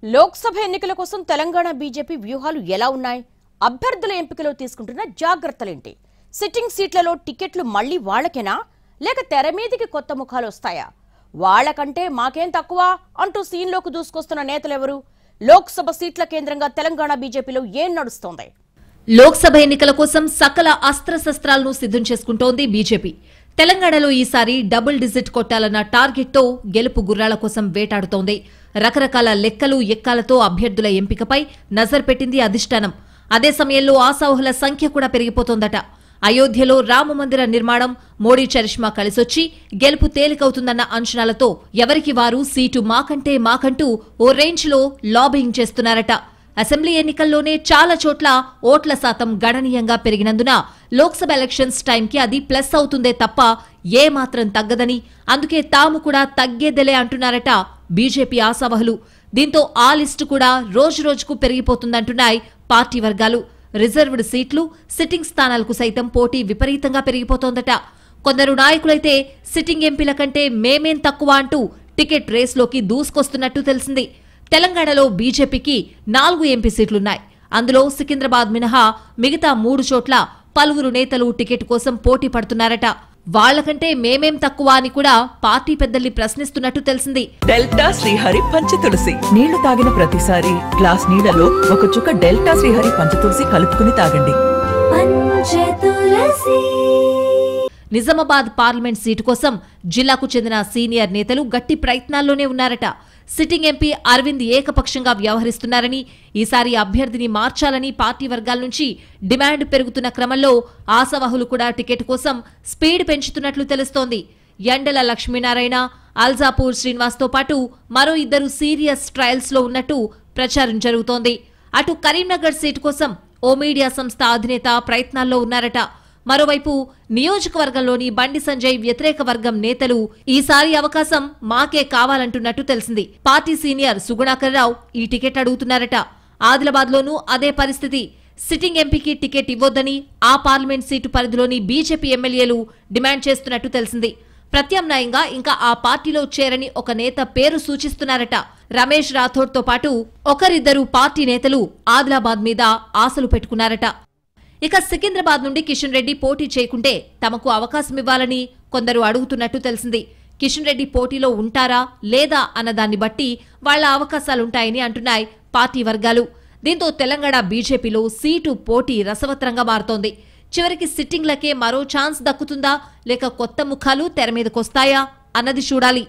లోక్సభ ఎన్నికల కోసం తెలంగాణ బీజేపీ వ్యూహాలు ఎలా ఉన్నాయి? అభ్యర్థుల ఎంపికలో తీసుకుంటున్న జాగ్రత్తలేంటి? సిట్టింగ్ సీట్లలో టికెట్లు మళ్లీ వాళ్ళకేనా లేక తెర మీదికి కొత్త ముఖాలు వస్తాయా? వాళ్ళకంటే మాకేం తక్కువ అంటూ సీన్లోకి దూసుకొస్తున్న నేతలెవరు? లోక్సభ సీట్ల కేంద్రంగా తెలంగాణ బీజేపీలో ఏం నడుస్తోంది? లోక్సభ ఎన్నికల కోసం సకల అస్త్రశస్త్రాలను సిద్ధం చేసుకుంటోంది బీజేపీ. తెలంగాణలో ఈసారి డబుల్ డిజిట్ కొట్టాలన్న టార్గెట్తో గెలుపు గుర్రాల కోసం వేటాడుతోంది. రకరకాల లెక్కలు ఎక్కాలతో అభ్యర్థుల ఎంపికపై నజర్ పెట్టింది అధిష్టానం. అదే సమయంలో ఆశావహుల సంఖ్య కూడా పెరిగిపోతోందట. అయోధ్యలో రామమందిర నిర్మాణం, మోడీ చరిష్మా కలిసొచ్చి గెలుపు తేలికవుతుందన్న అంచనాలతో ఎవరికి వారు సీటు మాకంటూ ఓ రేంజ్లో లాబింగ్ చేస్తున్నారట. అసెంబ్లీ ఎన్నికల్లోనే చాలా చోట్ల ఓట్ల శాతం గణనీయంగా పెరిగినందున లోక్సభ ఎలక్షన్స్ టైంకి అది ప్లస్ అవుతుందే తప్ప ఏమాత్రం తగ్గదని, అందుకే తాము కూడా తగ్గేదెలే అంటున్నారట బీజేపీ ఆశావహులు. దీంతో ఆ లిస్టు కూడా రోజురోజుకు పెరిగిపోతుందంటున్నాయి పార్టీ వర్గాలు. రిజర్వ్డ్ సీట్లు, సిట్టింగ్ స్థానాలకు సైతం పోటీ విపరీతంగా పెరిగిపోతోందట. కొందరు నాయకులైతే సిట్టింగ్ ఎంపీల కంటే మేమేం తక్కువ అంటూ టికెట్ రేస్లోకి దూసుకొస్తున్నట్టు తెలిసింది. తెలంగాణలో బీజేపీకి 4 ఎంపీ సీట్లున్నాయి. అందులో సికింద్రాబాద్ మినహా మిగతా 3 చోట్ల పలువురు నేతలు టికెట్ కోసం పోటీ పడుతున్నారట. వాళ్లకంటే మేమేం తక్కువ అని కూడా పార్టీ పెద్దల్ని ప్రశ్నిస్తున్నట్టు తెలిసింది. డెల్టా శ్రీహరి పంచతులసి నీళ్లు తాగిన ప్రతిసారి గ్లాస్ నీళ్లలో ఒక చుక్క డెల్టా శ్రీహరి పంచతులసి కలుపుకుని తాగండి. నిజామాబాద్ పార్లమెంట్ సీటు కోసం జిల్లాకు చెందిన సీనియర్ నేతలు గట్టి ప్రయత్నాల్లోనే ఉన్నారట. సిట్టింగ్ ఎంపీ అరవింద్ ఏకపక్షంగా వ్యవహరిస్తున్నారని, ఈసారి అభ్యర్థిని మార్చాలని పార్టీ వర్గాల నుంచి డిమాండ్ పెరుగుతున్న క్రమంలో ఆశావహులు కూడా టికెట్ కోసం స్పీడ్ పెంచుతున్నట్లు తెలుస్తోంది. యండల లక్ష్మీనారాయణ, అల్జాపూర్ శ్రీనివాస్తో పాటు మరో 2 సీరియస్ ట్రయల్స్ లో ఉన్నట్టు ప్రచారం జరుగుతోంది. అటు కరీంనగర్ సీటు కోసం ఓ మీడియా సంస్థ అధినేత ప్రయత్నాల్లో ఉన్నారట. మరోవైపు నియోజకవర్గంలోని బండి సంజయ్ వ్యతిరేక వర్గం నేతలు ఈసారి అవకాశం మాకే కావాలంటున్నట్టు తెలిసింది. పార్టీ సీనియర్ సుగుణాకర్ రావు ఈ టికెట్ అడుగుతున్నారట. ఆదిలాబాద్లోనూ అదే పరిస్థితి. సిట్టింగ్ ఎంపీకి టికెట్ ఇవ్వొద్దని ఆ పార్లమెంట్ సీటు పరిధిలోని బీజేపీ ఎమ్మెల్యేలు డిమాండ్ చేస్తున్నట్టు తెలిసింది. ప్రత్యామ్నాయంగా ఇంకా ఆ పార్టీలో చేరని ఒక నేత పేరు సూచిస్తున్నారట. రమేష్ రాథోడ్తో పాటు ఒకరిద్దరు పార్టీ నేతలు ఆదిలాబాద్ మీద ఆశలు పెట్టుకున్నారట. ఇక సికింద్రాబాద్ నుండి కిషన్ రెడ్డి పోటీ చేయకుంటే తమకు అవకాశం ఇవ్వాలని కొందరు అడుగుతున్నట్టు తెలిసింది. కిషన్ రెడ్డి పోటీలో ఉంటారా లేదా అన్నదాన్ని బట్టి వాళ్ల అవకాశాలుంటాయని అంటున్నాయి పార్టీ వర్గాలు. దీంతో తెలంగాణ బీజేపీలో సీటు పోటీ రసవత్రంగా మారుతోంది. చివరికి సిట్టింగ్లకే మరో ఛాన్స్ దక్కుతుందా లేక కొత్త ముఖాలు తెర మీదకొస్తాయా అన్నది చూడాలి.